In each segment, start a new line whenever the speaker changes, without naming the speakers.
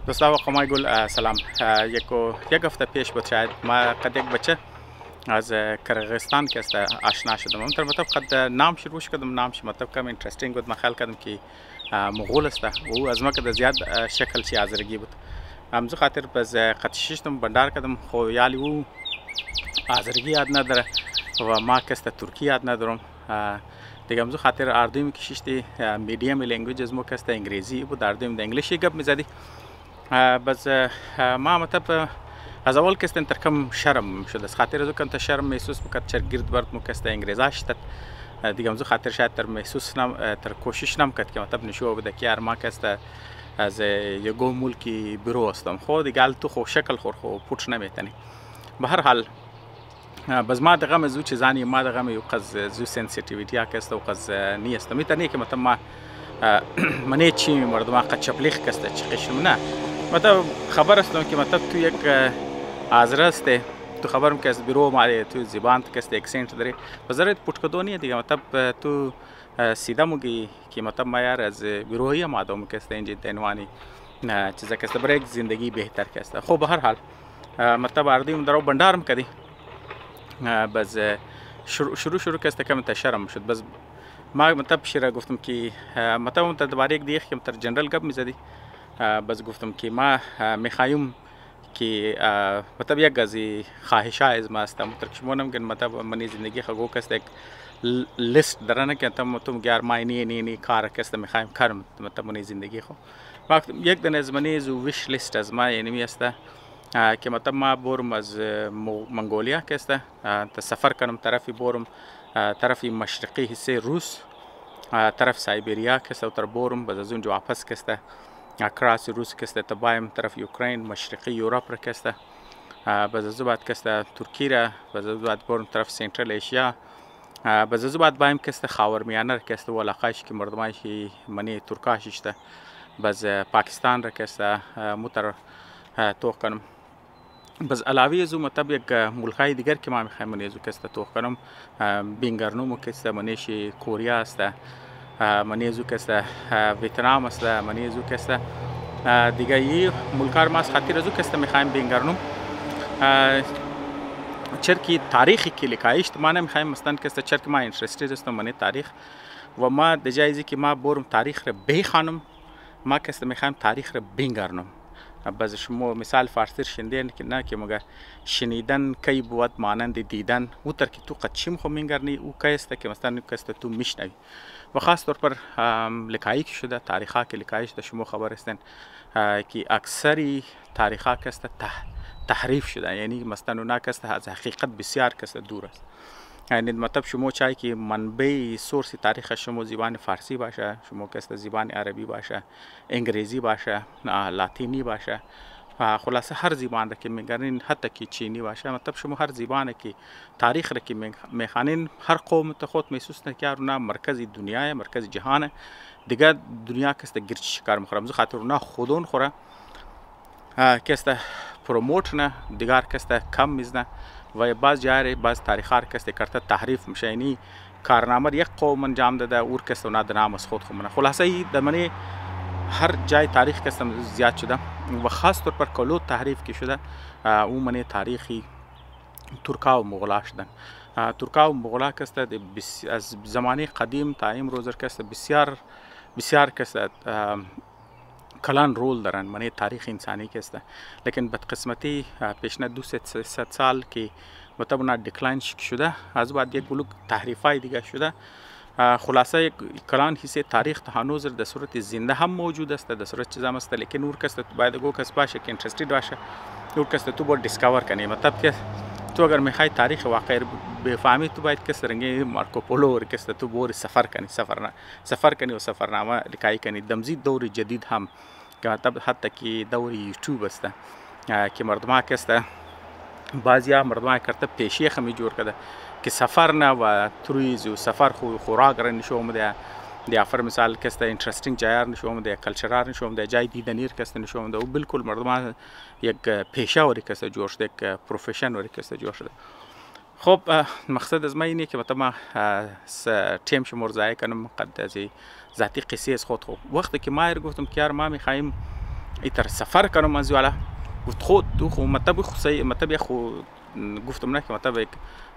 دوستا و خمای گل سلام. یک هفته پیش بود شاید ما قد یک بچه از کرغستان که است آشنا شدم. اون مطلب قد نامش روش کردم، نامش مطلب کم اینترستینگ بود. من خیال کردم که مغول است و از ما که زیاد شکلش آذرگی بود. همزو خاطر باز قد ششتم بندر کردم خو یالی او آذرگی یاد نداره و ما که است ترکی یاد ندارم. دیگه همزو خاطر اردویم که ششتی میدیم لنگویج از ما که است انگلیسی بود، اردویم انگلیسی گپ میزدی. بس ما مطلب از اول که استن ترکم شرم شد، از خاطر از کنت شرم محسوس بکرد چر گرد برد مکست انگلیزاش تد دیگه همزو خاطر شاید تر محسوس نم تر کوشش نم کرد که مطلب نشو بده که ما کست از یگو ملکی برو استم خود دیگه تو خو شکل خور خو پوچ نمیتنی. به هر حال بس ما دغه مزو چیزانی ما دغه یو قز زو سنسیتیویتی ها کست و قز نیست میتنی که مطلب ما منی چی مردم قد چپلیخ کست چقیشم نه مطلب خبر استم که مطلب تو یک آذر است، تو خبرم که از بیرو ماره تو زبان که است اکسنت داره بذارت پوچکدونی دیگه مطلب تو سیدا موگی که مطلب ما یار از بیروهی مادام که است اینجا دنوانی چیزا که است برای یک زندگی بهتر که است. خب به هر حال مطلب اردیم درو بندارم کردی بس شروع که است کم تشرم شد. بس ما مطلب شیرا گفتم که مطلب اون درباره یک دیگه که متر جنرال گپ میزدی. بس گفتم که ما میخوایم که مطلب یک گزی خواهش از ما است مترکشمونم گن مطلب منی زندگی خگو کست یک لیست درنه که تم گار ماینی نی کار کست میخوایم کارم مطلب منی زندگی خو وقت یک دن از منی زو ویش لیست از ما یعنی می است که مطلب ما بورم از منگولیا کست سفر کنم طرفی بورم طرفی مشرقی حصه روس طرف سایبریا کست تر بورم باز از اون جو واپس کست اکراس روس کسته تبایم طرف اوکراین مشرقی یوروپ را کسته باز از بعد کسته ترکی را باز از بعد برم طرف سنترال ایشیا باز از بعد بایم کسته خاورمیانه را کسته و علاقهش که مردمایشی منی ترکاششته باز پاکستان را کسته متر توخ کنم. باز علاوه از اون مطلب یک ملکای دیگر که ما میخوایم منیزو کسته توخ کنم بینگرنومو کسته منیشی کوریا است، منیزو کسته ویتنام است، منیزو کسته دیگه ای ملکار ماست خاطر ازو کسته میخوایم بینگرنم چرکی تاریخی که لکایشت ما نمیخوایم مثلا کسته چرک ما اینترستید است من تاریخ و ما دجایزی که ما برم تاریخ را بخوانم ما کسته میخوایم تاریخ را بینگرنم. باز شما مثال فارسی شنیدین که نه که مگر شنیدن کی بود مانند دیدن او تر که تو قچیم خو مینگرنی او کیسته که مثلا کسته تو میشنوی و خاص طور پر لکایی که شده تاریخا که لکایش ده شما خبر هستن که اکثری تاریخا کسته تحریف شده، یعنی مثلا اونا کسته از حقیقت بسیار کسته دور است. یعنی مطلب شما چای که منبع سورس تاریخ شما زبان فارسی باشه، شما کسته زبان عربی باشه، انگلیسی باشه، لاتینی باشه، خلاصه هر زبان را که میگرین حتی که چینی باشه مطلب شما هر زبان که تاریخ را که میخوانین هر قوم خود محسوس نکرد اونا مرکز دنیای مرکز جهان دیگه دنیا کسته گرچ شکار مخورم زو خاطر اونا خودون خوره کسته پروموت نه دیگر کسته کم میزنه و بعض جای بعض تاریخار کسته کرده تحریف میشه، یعنی کارنامه یک قوم انجام داده اور کسته اونا در نام از خود خمونه. خلاصه ای دمنی هر جای تاریخ کسته زیاد شده و خاص طور پر کلو تحریف که شده او منی تاریخی ترکا و مغلا شدن. ترکا و مغلا کسته از زمانی قدیم تا امروز کسته بسیار کسته کلان رول دارن منی تاریخ انسانی کسته، لیکن بدقسمتی پیشنه 200 سال که مطلب اونا دکلاین شده از بعد یک بلوک تحریفای دیگه شده. خلاصه یک کلان حصه تاریخ هنوز در صورت زنده هم موجود است، در صورت چیزام است، لیکن اور کس باید گو کس باشه که اینترستید باشه اور کس تو باید دیسکاور کنی. مطلب که تو اگر میخوای تاریخ واقعی بفهمی تو باید کس رنگی مارکوپولو اور کس تو بور سفر کنی و سفرنامه لکای کنی. دمزید دور جدید هم که مطلب حتی که دور یوتیوب است که مردم کسته بعضیا مردم کرده پیشی خمی جور کرده که سفر نه و توریز و سفر خوراک را نشون ده دیا فر مثال کسته اینترستینگ جایار نشون ده کلچرار نشون ده جای دیدنیر کسته نشون ده و بالکل مردم یک پیشه وری کسته جور شده یک پروفشن وری کسته جور شده. خب مقصد از ما اینه که مطلب ما تیم شمار ضایع کنم قد از ذاتی قصه از خود. خب وقتی که ما گفتم که یار ما میخوایم ایتر سفر کنم از والا خود تو خو مطلب خصوصی مطلب خو گفتم نه که مطلب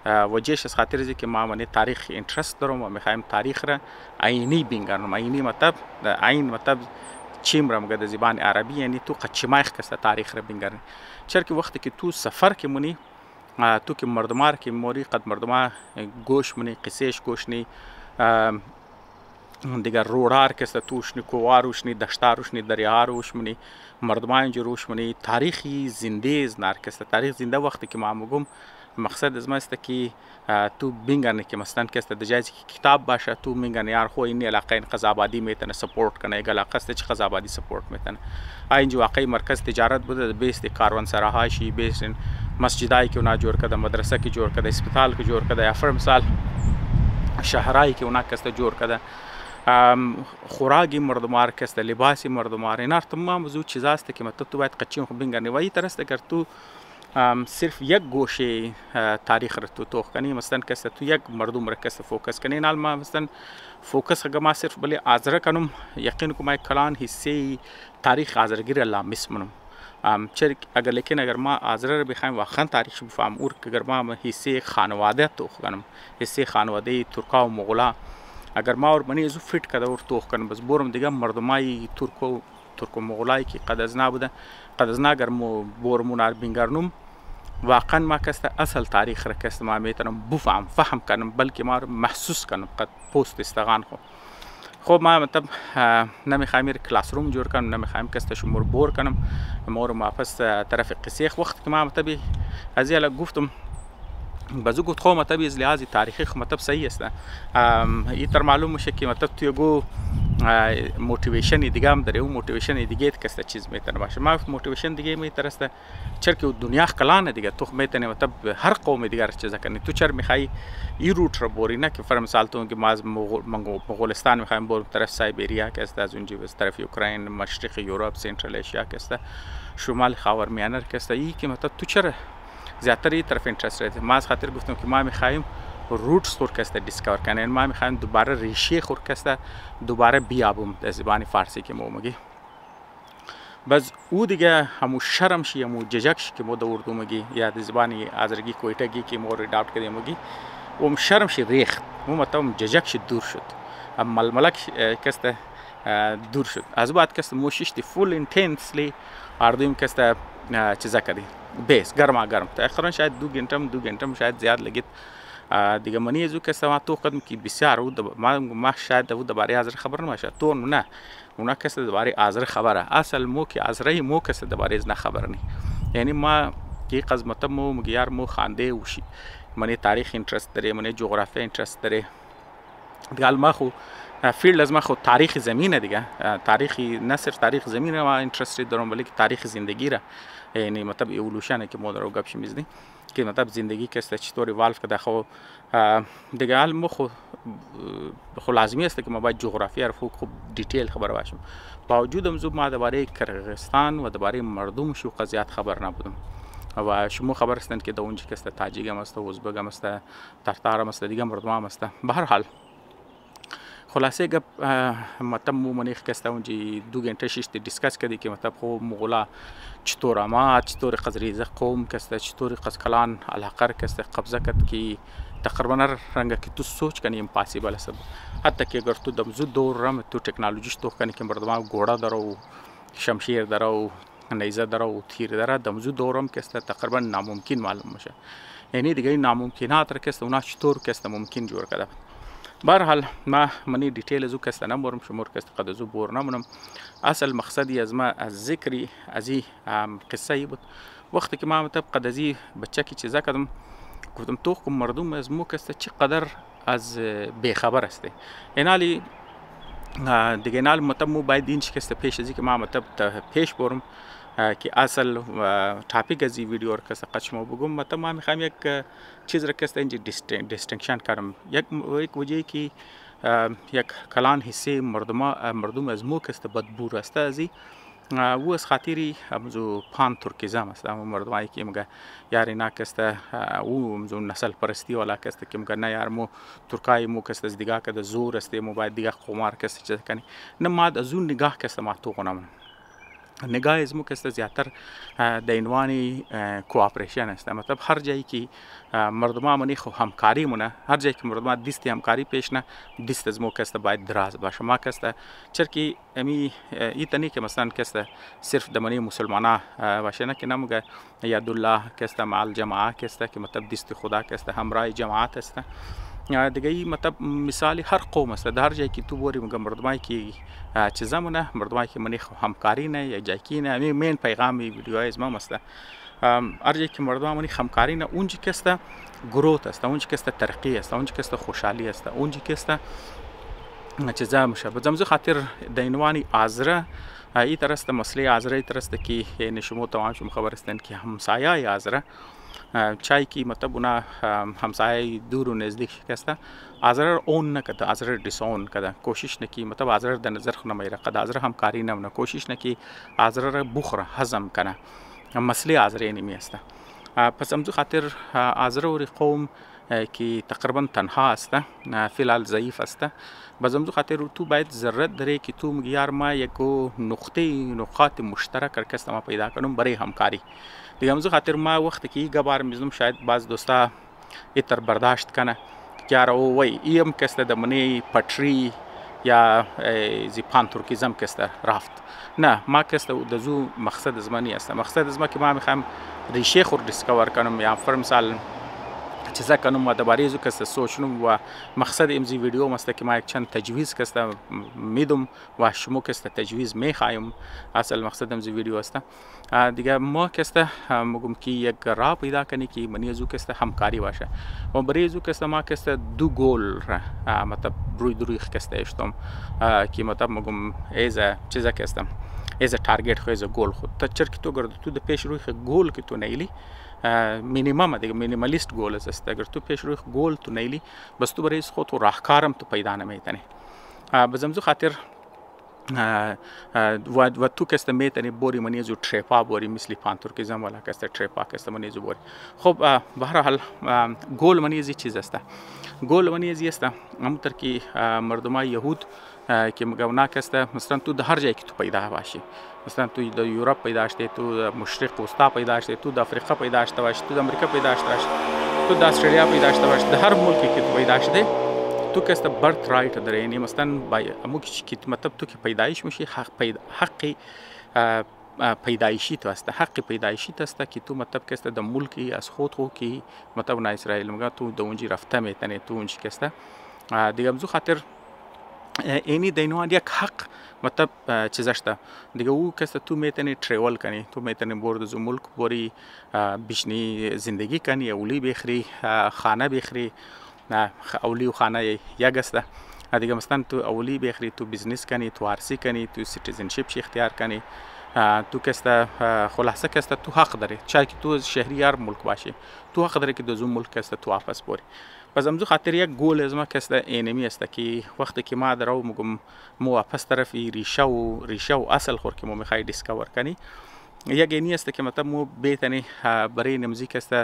وجهش از خاطر که ما من تاریخ اینترست دارم و میخوایم تاریخ را عینی بینگرم. عینی مطلب عین مطلب چیم را مگه زبان عربی یعنی تو قچمایخ کسته تاریخ را بینگرم. چرا که وقتی که تو سفر که منی تو که مردمار که موری قد مردما گوش منی قصهش گوش نی دیگر روڑار کسته توش نی کوواروش نی دشتاروش نی دریاروش منی مردمان جروش منی تاریخی زنده نار کسته تاریخ زنده وقتی که ما مگم مقصد از ما است که تو بینگرنه که مثلا کسته دجایزی که کتاب باشه تو بینگرنه یار خو این علاقه این قضابادی میتونه سپورت کنه یک علاقه است چه قضابادی سپورت میتونه اینجا واقعی مرکز تجارت بوده بیست کاروان سراهاشی بیست مسجدایی که اونا جوړ کړه مدرسه کې جوړ کړه اسپیټال کې جوړ کړه یا فر مثال شهرای کې اونا کسته جوړ کړه خوراگی مردمار کسته لباسی مردمار اینا تمام موضوع چیزا است که مطلب تو باید قچیم خو بینگرنی و این طرست اگر تو صرف یک گوشه تاریخ را تو توخ کنی مثلا کسته تو یک مردم را کسته فوکس کنی نال ما مثلا فوکس اگر ما صرف بلی آزره کنم یقین کو ما کلان حصه تاریخ آزرگیر الله مسمنم چرا اگر لیکن اگر ما آزره رو بخوایم واقعا تاریخ بفهم اور اگر ما حصه خانواده توخ کنم حصه خانواده ترکا و مغلا اگر ما اور منی ازو فیت کده اور توخ کنم بس بورم دیگه مردمای ترکو مغلای که قد از نبوده قد از اگر بورمون ار بینگرنم واقعا ما کسته اصل تاریخ را کسته ما میتونم بفهم فهم کنم بلکه ما محسوس کنم قد پوست استغان خو خب ما مطلب نمیخوایم کلاس روم جور کنم نمیخوایم کسته شمور بور کنم مور واپس طرف قصه وقت که ما مطلب از یالا گفتم بازو گفت خو مطلب از لحاظ تاریخی خو مطلب صحیح است این تر معلوم میشه که مطلب تو یگو موتیویشن دیگه هم داره اون موتیویشن دیگه کسته چیز میتونه باشه ما موتیویشن دیگه میتونه است چرا که دنیا کلانه دیگه تو میتونه مطلب هر قوم دیگه چیزا کنی تو چرا میخوای این روت رو بوری نه که فر مثال تو که ما از مغولستان میخوایم بریم طرف سایبریا که است از اونجا از طرف اوکراین مشرق یوروپ سنترال آسیا که است شمال خاورمیانه که است این که مطلب تو چرا زیاتر طرف اینترست رده ما از خاطر گفتم که ما میخوایم روتس خور کسته دیسکور کنن ما میخوایم دوباره ریشه خور کسته دوباره بیابم در زبان فارسی که ما میگی بس او دیگه همو شرم شی همو ججک شی که ما در اردو میگی یا در زبان آذرگی کویتگی که ما ریداوت کردیم میگی و شرم شی ریخت مو مطلب ججک شی دور شد اما ململک کسته دور شد از بعد کسته موششتی فول اینتنسلی اردویم کسته چیزا کردی بیس گرما گرم تقریبا شاید 2 घंटा شاید زیاد لگید دیگه منی ازو که سما تو قدم کی بسیار و ما شاید دو درباره حاضر خبر نمیشه تو نه اونا کس درباره حاضر خبره اصل مو که ازرای مو کس درباره نه خبر نی یعنی ما کی قسمت مو مگیار مو خانده وشي منی تاریخ اینترست داره منی جغرافیا اینترست داره دیگه ما خو فیلد از ما خود تاریخ زمینه دیگه تاریخی نه صرف تاریخ زمینه ما اینترست دارم بلکه تاریخ زندگی را یعنی مطلب ایولوشن که ما در گپ میزنیم که مطلب زندگی که است چطوری والف که خو دیگه علم خو لازمی است که ما باید جغرافیا رو خوب دیتیل خبر باشیم با وجود امروز ما درباره کرغستان و درباره مردم شو قضیات خبر نبودم و شما خبر هستند که در اونجا که است تاجیک هم است ازبک هم است ترتار هم است دیگه مردم هم است به هر حال خلاصه گپ مطلب مو منیخ کسته اونجی 2 घंटे شیشتی دیسکس کردی که مطلب خو مغولا چطور آمد چطور قزریزه قوم کسته چطور قزکلان علاقه کسته قبضه کرد که تقریبا رنگه که تو سوچ کنی امپاسیبل است حتی که اگر تو دمزو دور رم تو تکنولوژیش تو کنی که مردم گوڑا داره و شمشیر داره و نیزه داره و تیر داره دمزو دورم کسته تقریبا ناممکن معلوم میشه یعنی دیگه ناممکنات را کسته اونا چطور کسته ممکن جور کرده برحال ما منی دیتیل ازو کسته نمورم شمور کسته قد ازو بور نمونم اصل مقصدی از ما از ذکری از این قصه ای بود وقتی که ما مطلب قد ازی بچه کی چیزا کردم گفتم تو کم مردم از مو کسته چقدر از بیخبر است اینالی دیگه اینال مطلب مو باید این کسته پیش ازی که ما مطلب پیش برم که اصل تاپیک از این ویدیو رو کسته قشما بگم مطلب ما میخوام یک چیز را کسته اینجا دیستینکشن کردم یک وجهی که یک کلان حصه مردم از مو کسته بدبور است ازی و از خاطری امزو پان ترکیزم است اما مردمایی که مگه یاری نکسته او امزو نسل پرستی والا کسته که مگه نه یار مو ترکای مو کسته از دیگه کده زور است مو باید دیگه قمار کسته چیز کنی نه ما از اون نگاه کسته ما تو کنم نگاه زمو است زیاتر در عنوان کوآپریشن است. مطلب هر جایی که مردم منی خو همکاری مونه، هر جایی که مردم دیست همکاری پیش نه دیست زمو است باید دراز باشه. ما است چرکی امی ایتنی که مثلا است صرف دمنی مسلمانا باشه نه که نموگه یاد الله است مع الجماعه است که مطلب دیست خدا است همراه جماعت است. دیگه ای مطلب مثالی هر قوم است در هر جایی که تو بوری مگه مردمایی که چیزامونه مردمایی که منی همکاری نه یا جایی نه می مین پیغام ویدیوهای از ما است. هر جایی که مردم منی همکاری نه اونجی که است گروت است، اونجی که است ترقی است، اونجی که است خوشحالی است، اونجی که است چیزا میشه. بزمزو خاطر در عنوان آذره ای طرست مسئله آذره ای طرست که یعنی شما تمام شما خبر هستین که همسایه آذره چای کی مطلب اونا همسایه دور و نزدیک شکسته آذره اون نکرده، آذره دیسون کرده، کوشش نکی مطلب آذره در نظر خو نمیره قد آذره همکاری نمونه، کوشش نکی آذره را بخوره هضم کنه. مسئله آذره نمی است. پس امزو خاطر آذره و قوم که تقریبا تنها است، فعلا ضعیف است. بازم خاطر تو باید ضرورت داره که تو میگیار ما یکو نقاط مشترک کس ما پیدا کنم برای همکاری. دیگه امزو خاطر ما وقتی که ایگا بار میزنم شاید باز دوستا ایتر برداشت کنه که او وی ایم کست دمنی پتری یا زیپان ترکیزم کست رفت. نه ما کست دزو مقصد زمانی است. مقصد زمان که ما میخوام ریشه خور دیسکور کنم یا فر مثال چیزا کنم و درباره زو کست سوچنم و مقصد امزی ویدیو مست که ما یک چند تجویز کست میدم و شما کست تجویز میخوایم. اصل مقصد امزی ویدیو است. دیگه ما کست مگم که یک راه پیدا کنی که منی زو کست همکاری باشه و برای زو کست ما کست دو گول مطلب روی کست اشتم که مطلب مگم ایز چیزا کستم ایز تارگت خو ایز گول خود تا چرکی تو گرد تو د پیش روی گول که تو نیلی مینیمم دیگه مینیمالیست گول است. اگر تو پیش روی گول تو نیلی بس تو برای خود تو راهکارم تو پیدا نمیتونی. بزمزو خاطر و تو کست میتونی بوری منیزو تریپا بوری مثل پانتورکیزم ولا کست تریپا کست منیزو بوری. خب به هر حال گول منیزی چیز است. گول منیزی است همونطور که مردمای یهود که مگونا کست مثلا تو در هر جایی که تو پیدا باشی، مثلا تو در یورپ پیدا شدی، تو مشرق وسطا پیدا شدی، تو در افریقا پیدا شده باشی، تو در امریکا پیدا شده باشی، تو در استرالیا پیدا شده باشی، در هر ملکی که تو پیدا شدی تو کست برت رایت داره. یعنی مثلا امو که مطلب تو که پیدایش میشی حق پیدایشی تو است، حق پیدایشی تو است که تو مطلب کست در ملکی از خود خو که مطلب نه اسرائیل مگه تو در اونجی رفته میتونی تو اونجی کست دیگه امزو خاطر اینی دینوان یک حق مطلب چیزاشته دیگه او کست تو میتونی تریول کنی، تو میتونی برد زو ملک بری بیشنی زندگی کنی، اولی بخری، خانه بخری، اولی و خانه یک است. دیگه مثلا تو اولی بخری، تو بیزنس کنی، تو عرصی کنی، تو سیتیزنشیپ شی اختیار کنی، تو کست خلاصه کست تو حق داری چای که تو شهریار ملک باشی، تو حق داری که دو زو ملک کست تو واپس بری. پس امزو خاطر یک گول از ما کست اینمی است که وقتی که ما درو مگم مو واپس طرف ریشه و اصل خور که مو میخوای دیسکور کنی یک اینی است که مطلب مو بیتنی برای نمزی کست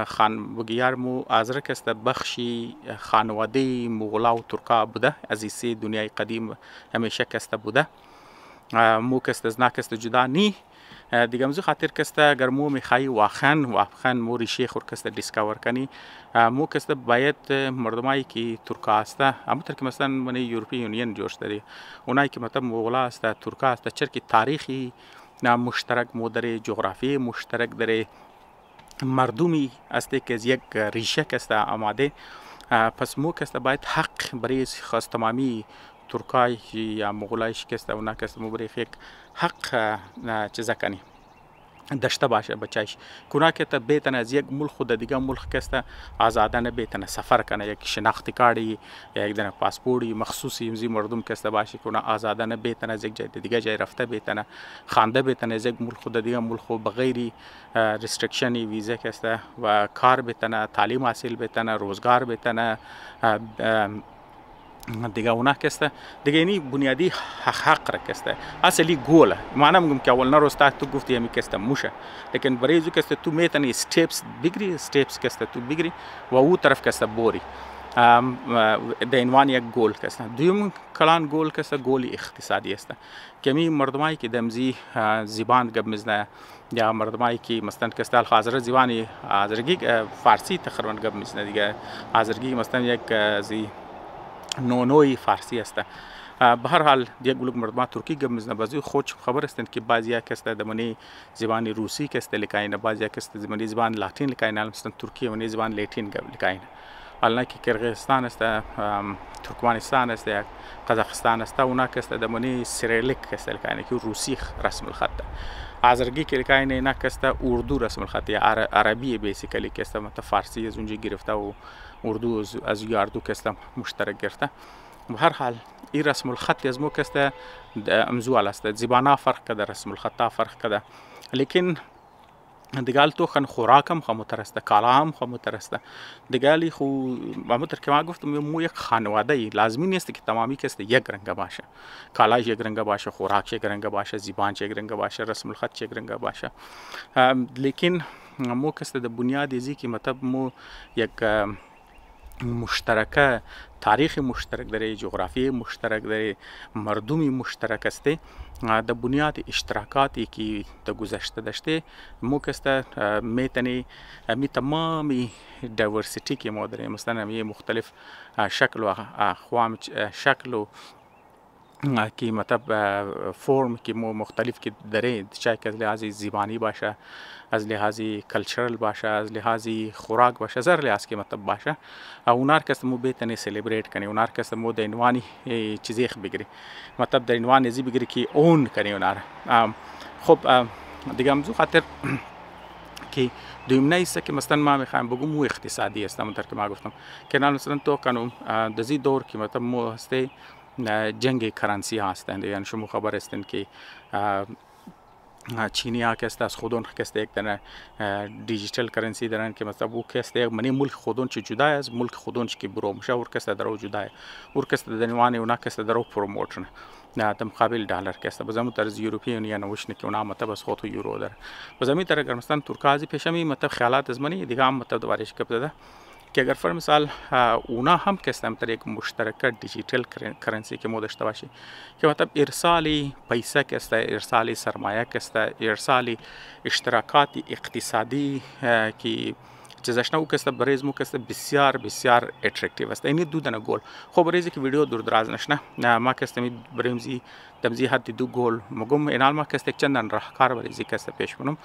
خان بگیار مو آذره کست بخشی خانواده مغلا و ترکا بوده از ایسی دنیای قدیم همیشه کست بوده مو کست از نا کست جدا نی دیگه امزو خاطر کست اگر مو میخوای واقعا مو ریشه خور کست دیسکور کنی مو کست باید مردمایی که ترکا است همونطور که مثلا من یورپی یونین جوش داری اونایی که مطلب مغلا است ترکا است چرکی تاریخی مشترک مو داره جغرافی مشترک داره مردمی است که از یک ریشه کست آماده پس مو کست باید حق برای خاص تمامی ترکای یا مغولای شکست اونا کست مو برای یک حق چیزا کنی داشته باشه بچایش کونا که تا بیتن از یک ملک خود دیگه ملک کست آزادانه بیتن سفر کنه یک شناختی کارتی یا یک دونه پاسپورتی مخصوصی امزی مردم کست باشه کونا آزادانه بیتن از یک جای دیگه جای رفته بیتن خانده بیتن از یک ملک خود دیگه ملک بغیر ریستریکشنی ویزا کست و کار بیتن تعلیم حاصل بیتن روزگار بیتن دیگه اونا کسته دیگه اینی بنیادی حق را کسته اصلی گوله معنی میگم که اول نروستا تو گفتی همی کسته موشه لیکن برای زو کسته تو میتونی استیپس بگیری استیپس کسته تو بگیری و او طرف کسته بوری د عنوان یک گل کست. دویم کلان گل کست گل اقتصادی است که می مردمایی که دمزی زبان گپ مزنه یا مردمایی که مثلا کستال حاضر زبانی حاضرگی فارسی تقریبا گپ مزنه دیگه حاضرگی مثلا یک زی نوعی فارسی است. به هر حال یک گلوک مردم ترکی گپ مزنه بعضی خود خبر هستند که بعضی کسته دمنی زبان روسی کسته لکاین بعضی کسته دمنی زبان لاتین لکاین مثلا ترکیه و زبان لاتین گپ لکاین. حالا که کرغیزستان است، ترکمنستان است، قزاقستان است، اونا کسته دمنی سیریلیک کسته لکاین که روسی رسم الخط. حاضرگی که لکاین اینا کسته اردو رسم الخط یا عربی بیسیکلی کسته مثلا فارسی از اونجا گرفته و اردو از اردو کسته مشترک گرفته. به هر حال این رسم الخط از مو کسته امزوال است. زبانه فرق کده، رسم الخطا فرق کده، لیکن دیگال تو خن خوراکم خو مترسته، کالا هم خو مترسته. دیگالی خو همونطور که ما گفتم مو یک خانواده ای لازمی نیست که تمامی کسته یک رنگ باشه. کالاش یک رنگ باشه، خوراک یک رنگ باشه، زبان یک رنگ باشه، رسم الخط یک رنگ باشه. لیکن مو کسته د بنیاد ازی که مطلب مو یک مشترکه تاریخ مشترک داره، جغرافی مشترک داره، مردمی مشترک است. د بنیاد اشتراکاتی که در گذشته داشته مو کسته میتونی می تمامی دایورسیتی که ما داریم مثلا می مختلف شکل و اقوام شکل و که مطلب فرم که مختلف که داره، چه که از لحاظ زبانی باشه، از لحاظ کلچرل باشه، از لحاظ خوراک باشه، زر لحاظ که مطلب باشه، اونار کس مو بیتنی سلیبریت کنی، اونار کس مو د عنوانی چیزی بگیری، مطلب در عنوان ازی بگیری که اون کنی اونار. خب دیگه امزو خاطر که دویم نیست که مثلا ما میخوایم بگم مو اقتصادی است. همونطور که ما گفتم که مثلا تو کنم دزی دور که مطلب مو هسته جنگ کرنسی هستند. یعنی شما خبر هستند که چینی ها کسته از خودون کسته یک دنه دیجیتال کرنسی دارن که مثلا او کسته یک منی ملک خودون چه جدا از ملک خودون که برو میشه اور کسته درو جدا اور کسته دنیوانی اونا کسته درو پروموشن نه در مقابل دلار کسته بزمون طرز یوروپی یونین نوشنه که اونا مطلب از خود یورو داره. بزمین طرز اگر مثلا ترکازی پیشمی مطلب خیالات از منی دیگه هم مطلب دوبارهش کپ داده که اگر فر مثال اونا هم کسته مثلا یک مشترک دیجیتال کرنسی که ما داشته باشی که مطلب ارسالی پیسه کسته، ارسالی سرمایه کسته، ارسالی اشتراکات اقتصادی که چیزش نه او کسته برای مو کسته بسیار بسیار اترکتیو است. اینی دو دنه گل خب برای که ویدیو دور دراز نشنه ما کسته می برایمزی دمزی حد دو گل مگم اینال ما کسته چندان راهکار برای کسته پیش کنم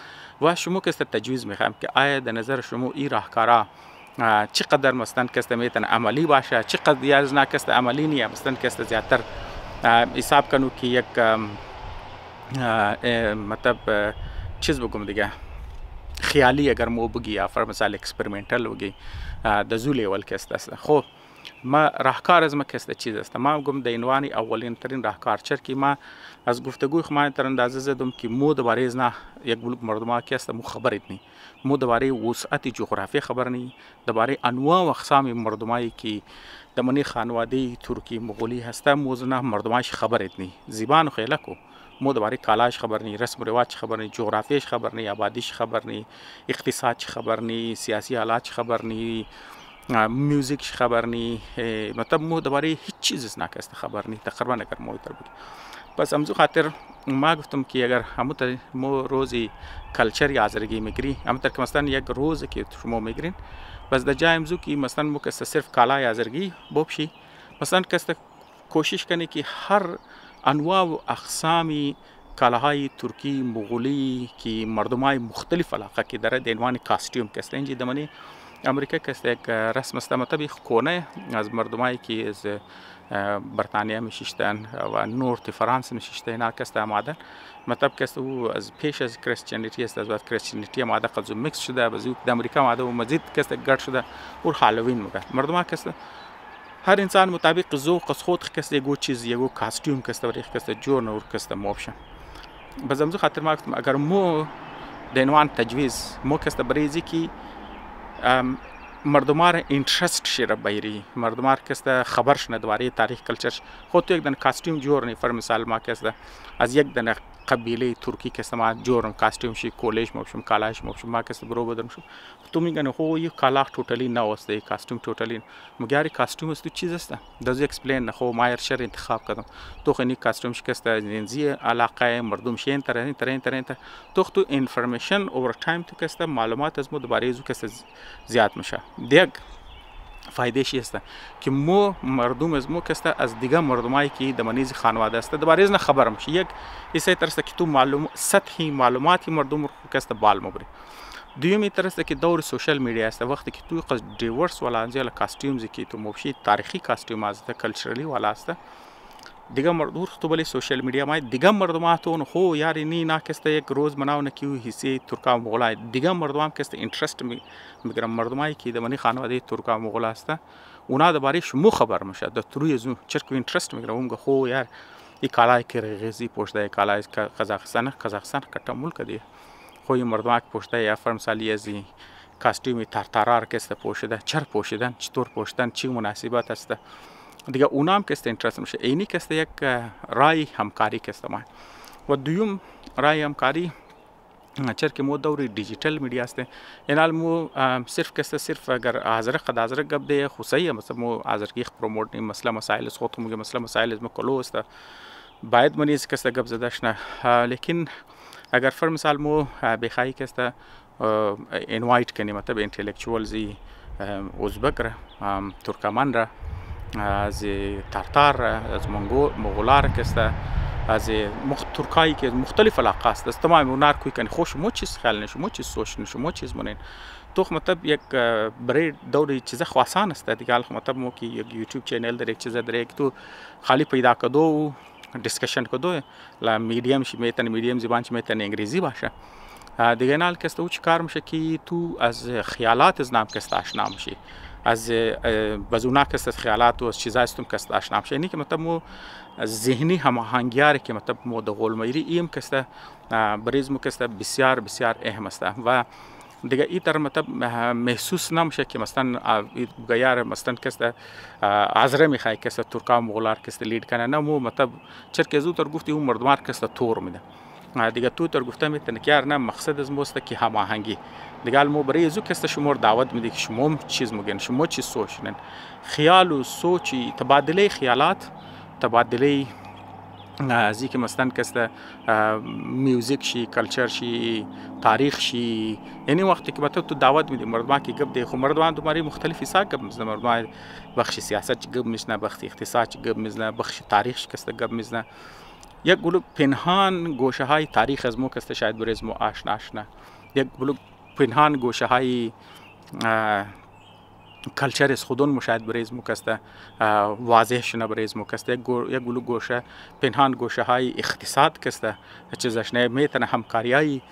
و شما کسته تجویز میخوام که آیا در نظر شما این راهکارا چقدر مثلا کسته میتونه عملی باشه، چقدر یارز نه کسته عملی نیه، مثلا کسته زیادتر حساب کنو که یک مطلب چیز بگم دیگه خیالی اگر مو بگی یا فر مثال اکسپریمنتال بگی د زو لیول کسته است. خب ما راهکار از ما کسته چیز است. ما گم د عنوانی اولین ترین راهکار چر که ما از گفتگوی خو تر اندازه زدم که مو درباره نه یک بلوک مردم کسته مو خبرت نی، مو درباره وسعت جغرافی خبر نی، درباره انواع و اقسام مردمایی که د منی خانواده ترکی مغولی هسته مو نه مردماش خبرت نی، زبان خیلی کو مو درباره کالاش خبر نی، رسم و رواج خبر نی، جغرافیش خبر نی، آبادیش خبر نی، اقتصاد خبر نی، سیاسی حالات خبر نی، میوزیک خبر نی، مطلب مو درباره هیچ چیز نکست خبر نی تقریبا اگر مو تر بگی. پس امزو خاطر ما گفتم که اگر همون مو روزی کلچری حاضرگی میگیری همونطور که مثلا یک روز که شما میگیرین بس در جای امزو که مثلا مو کسته صرف کالای حاضرگی بوبشی مثلا کسته کوشش کنی که هر انواع و اقسامی کالاهای ترکی مغولی که مردمای مختلف علاقه که داره دینوان کاستیوم کسته اینجی دمانی امریکا کسته یک رسم است مطلب خونه از مردمایی که از برطانیه میشیشتن و نورت فرانسه میشیشتن اینا کسته آمدن مطلب کسته او از پیش از کریستیانیتی است، از بعد کریستیانیتی آمده قضا میکس شده بعد در امریکا آمده و مزید کسته گرد شده اور هالوین میگه مردم کسته هر انسان مطابق ذوق از خود کسته یگو چیز یگو کاستیوم کسته ولی کسته جور نور کسته موبشن. بزمزو خاطر ما گفتم اگر مو دینوان تجویز مو کسته بریزی کی مردمار اینترست شیر بایری مردمار کسته خبرش ندواری تاریخ کلچرش خود تو یک دن کاستیوم جور نی فر مثال ما کسته از یک دن قبیله ترکی که ما جورم کاستوم شی کولش مبشم کالاش مبشم ما که برو بدرم شو تو میگن هو یه کالا توتالی نواسته کاستوم توتالی مگاری کاستوم است تو چیز است داز اکسپلین خو ما شر انتخاب کردم تو خنی کاستوم شکست زنزی علاقه مردم شین ترین تو انفورمیشن اوور تایم تو که معلومات از مو درباره زو که زیاد میشه دیگ فایده شی است که مو مردم از مو که از دیگه مردمایی که دمنیز خانواده است درباره نه خبر میشه یک ایسه ترست که تو معلوم سطحی معلوماتی مردم که بال مبری دومی ترست که دور سوشال میډیا است وقتی که تو قص ډیورس ولا انجل کاستیومز که تو مبشی تاریخی کاستیوم است کلچرلی ولا است دیگه مردور تو بلی سوشال میډیا ما دیگه مردماتون خو یاری نی ناکسته یک روز مناو نکیو حصے ترکا مغولای دیگه مردم کسته اینترست میگرم مردمایی که دمنی خانواده ترکا مغول است اونا درباره شمو خبر میشه د تروی زو چرکو اینترست میگرم اونگه خو یار ای کالای کرغیزی پوشته کالای قزاقستان کټه ملک دی خو این مردم که پوشته یا فرم سالی ازی کاستیومی تارتارار کسته پوشیده چر پوشیدن چطور پوشیدن چی مناسبت است دیگه اونام که است اینترست میشه اینی که است یک رای همکاری که است ما و دوم رای همکاری چر که مو دوری دیجیتال میډیا است اینال مو صرف که است صرف اگر حاضر گب دی خصوصی مثلا مو حاضرگی پروموت نیم مسئله مسائل از خودم میگه مسئله مسائل از مکلو است باید منیز که است گب زداش نه لیکن اگر فر مثال مو بخایی که است اینوایت کنیم مطلب انتلیکچوالزی ازبک را ترکمن را از تارتار از مغولار که است از ترکایی که مختلف علاقه است از تمام اونار کوی کنی خوش مو چیز خیال نشو مو چیز سوچ نشو مو چیز منین تو مطلب یک برای دوری چیز خواسان است دیگه مطلب مو که یک یوتیوب چینل در یک چیز در یک تو خالی پیدا کدو डिस्कशन को दो ला मीडियम میتن میدیم زبان میتن انگلیسی باشه دیگه نال که تو چیکار میشه که تو از خیالات از نام که آشنا میشی از بزونا که خیالات و از چیزای استم که آشنا میشه یعنی که مطلب مو ذهنی هماهنگیاری که مطلب مو د غولمیری ایم که بریز مو که بسیار بسیار اهم است و دیگه ای تر مطلب محسوس نمیشه که مثلا گیار مثلا که عذره میخوای که ترکا مغولار که لید کنه نه مو مطلب چرک زو تر گفتی اون مردمار که تور میده دیگه تو تر گفته میتونه که نه مقصد از موست که هماهنگی دیگه مو برای زو که شما دعوت میده که شما چیز میگن شما چیز سوچنن خیال و سوچی تبادله خیالات تبادله ازی که مثلا که میوزیک شی کلچر شی تاریخ شی یعنی وقتی که تو دعوت میدی مردم که گپ دی خو مردم دوماری مختلفی سا گپ مثلا مردم بخش سیاست گپ میشنه بخش اقتصاد گپ میزنه بخش تاریخ که گپ میزنه یک گلو پنهان گوشه های تاریخ از مو که شاید بریز مو آشنا یک گلو پنهان گوشه های کلچر از خودون مشاهد بریز مکسته واضح شنه بریز مکسته یک گلو گوشه پنهان گوشه های اقتصاد کسته چیزش نه میتونه همکاریای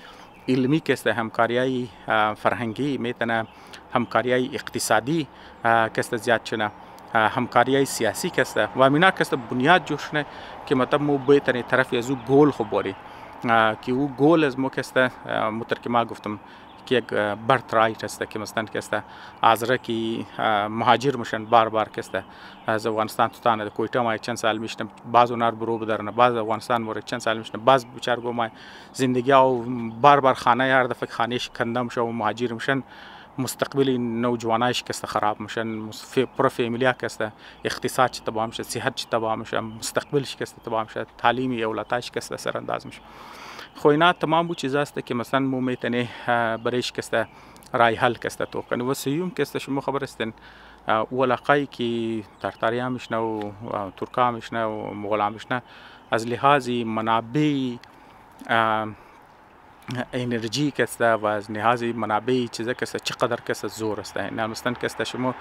علمی کسته همکاریای فرهنگی میتونه همکاریای اقتصادی کسته زیاد شنه همکاریای سیاسی کسته و مینا کسته بنیاد جوشنه که مطلب مو بهترین طرف از او گول خو بری که او گول از مو کسته مترکما گفتم که یک برت رایت است که مثلا که است ازره کی مهاجر میشن بار که است از افغانستان تو تانه کویتا ما چند سال میشنم بعض اونار برو بدرنه بعض افغانستان مور چند سال میشنم بعض بچارگو ما زندگی او بار خانه یار د فک خانه کندم شو مهاجر میشن مستقبلی نوجوانایش که است خراب میشن پرو فامیلیا که است اقتصاد چه تباه میشه صحت چه تباه میشه مستقبلش که است تباه میشه تعلیمی اولادش که است سر انداز میشه خو اینا تمام بو چیز است که مثلا مو میتونه برایش که رای حل که تو کنه و سیوم که شما خبر استن ولقای که ترتاریا میشنه و ترکا میشنه و مغول میشنه از لحاظ منابع انرژی که است و از لحاظ منابع چیزا که چقدر که زور است نه مثلا که شما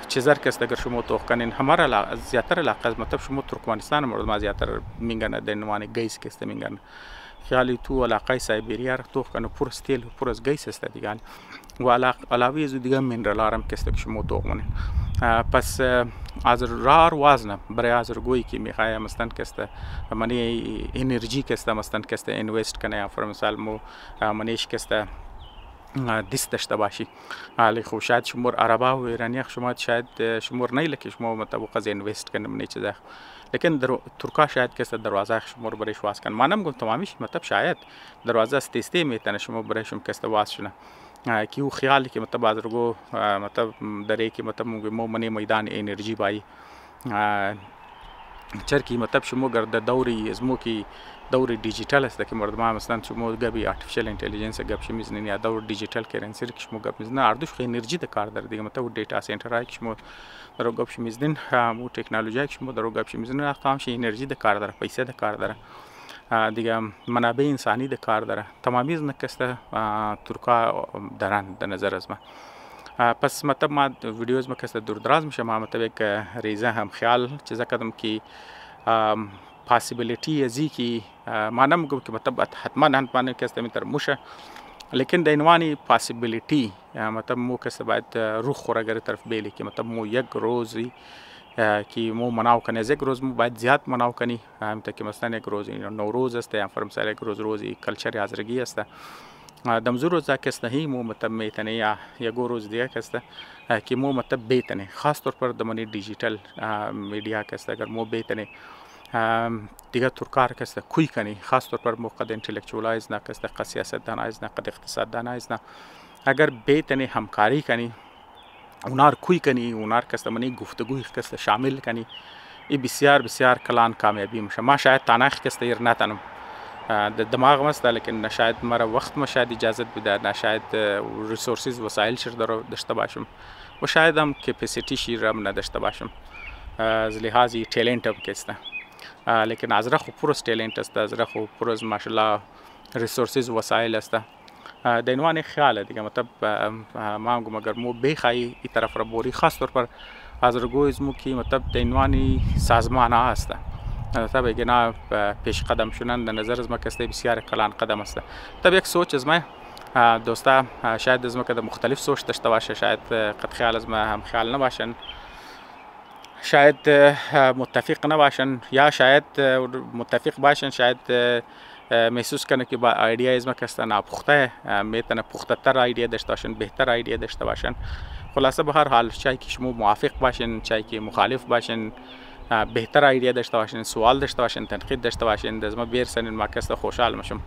چیزر که است اگر شما تو کنین همارا زیاتر علاقه مطلب شما ترکمنستان مردم زیاتر میگن دنوان گیس که است میگن خیالی تو علاقه سایبریا تو کنه پر استیل پر از گیس است دیگه و علاوه از دیگه منرالارم که است شما تو کنین پس از رار وزن برای از گویی که میخوای مثلا که است منی انرژی که است مثلا که است اینوست کنه فر مثال مو منیش که است دست داشته باشی علی خو شاید شمور عربا و ایرانی شما شاید شمور نیله که شما مطابق از اینوست کنم نه چیزا لیکن ترکا شاید که دروازه شما رو برایش واز کن. منم گم تمامیش مطلب شاید دروازه استیسته میتونه شما برایشم که واز شونه که او خیالی که مطلب از رگو مطلب دره که مطلب مو منی میدان انرژی بایی چرکی مطلب شما گرد دوری ازمو کی دور دیجیتال است که مردم مثلا شما گبی آرتفیشال اینتلیجنس گب شمیزنین یا دور دیجیتال کرنسی که شما گب میزنین اردوش خیلی انرژی د کار در دیگه مطلب دیتا سنتر های که شما در گب شمیزنین مو تکنولوژی که شما در گب شمیزنین اخوام شی انرژی د کار داره پیسه د کار داره دیگه منابع انسانی د کار داره تمامی از نکسته ترکا درن در نظر از ما پس مطلب ما ویدیوز ما کسته دور دراز میشه ما مطلب یک ریزه هم خیال چیزا کدم که پاسیبیلیتی ازی کی ما نمیگم که مطلب حتما کسته میتر موشه لیکن دینوانی پاسیبیلیتی مطلب مو کسته باید روح خورگر طرف بیلی که مطلب مو یک روزی که مو مناو کنی از یک روز مو باید زیاد مناو کنی همینطور که مثلا یک روز نوروز است یا فرمسال یک روزی کلچر ازرگی است دمزور روز کسته هی مو مطلب میتنه یا یگو روز دیگه کسته که مو مطلب بیتنه خاص طور پر دمانی دیجیتال میڈیا کسته اگر مو بیتنه دیگه ترکار کسته کوی کنی خاص طور پر مو قد انتلیکچولایز نه کسته قد سیاست دانایز نه قد اقتصاد دانایز نه اگر بیتنه همکاری کنی اونار کوی کنی اونار کسته منی گفتگوی کسته شامل کنی ای بسیار بسیار کلان کامیابی میشه ما شاید تاناخ کسته ایر نتنم دماغ مست لیکن شاید مرا وقت ما شاید اجازت بده نه شاید ریسورسز وسایل شیر داشته باشم و شاید هم کپاسیتی شیرم نداشته باشم از لحاظی ټیلنت هم کسته لیکن از رخ پروس ټیلنت است از رخ پروس ماشاءالله ریسورسز وسایل است دینوان خیال دیگه مطلب ما هم اگر مو بخای این طرف را بوری خاص طور پر از رگو ازمو کی مطلب دینوانی سازمان است طب اگه نه پیش قدم شدن در نظر از ما کسته بسیار کلان قدم است. طب یک سوچ از ما دوستا شاید از ما که مختلف سوچ داشته باشه شاید قد خیال از ما هم خیال نباشن شاید متفق نباشن یا شاید متفق باشن شاید محسوس کنه که با ایده از ما کسته ناپخته میتونه پخته تر ایده داشته باشن بهتر ایده داشته باشن خلاصه به هر حال چای که شما موافق باشن چای که مخالف باشن بهتر ایده داشته باشین سوال داشته باشین تنقید داشته باشین از ما بیرسنین ما کسته خوشحال میشم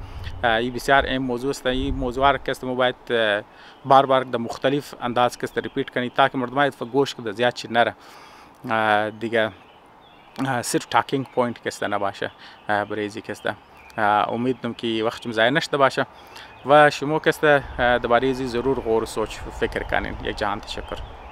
این بسیار اهم موضوع است این موضوع را کسته ما باید بار بار در مختلف انداز کسته ریپیت کنی تاکه مردم باید گوش کده زیاد چی نره دیگه صرف تاکینگ پوینت کسته نباشه بریزی کسته امید دارم که وقت ضایع نشده باشه و شما کسته درباره ضرور غور و سوچ فکر کنین یک جهان تشکر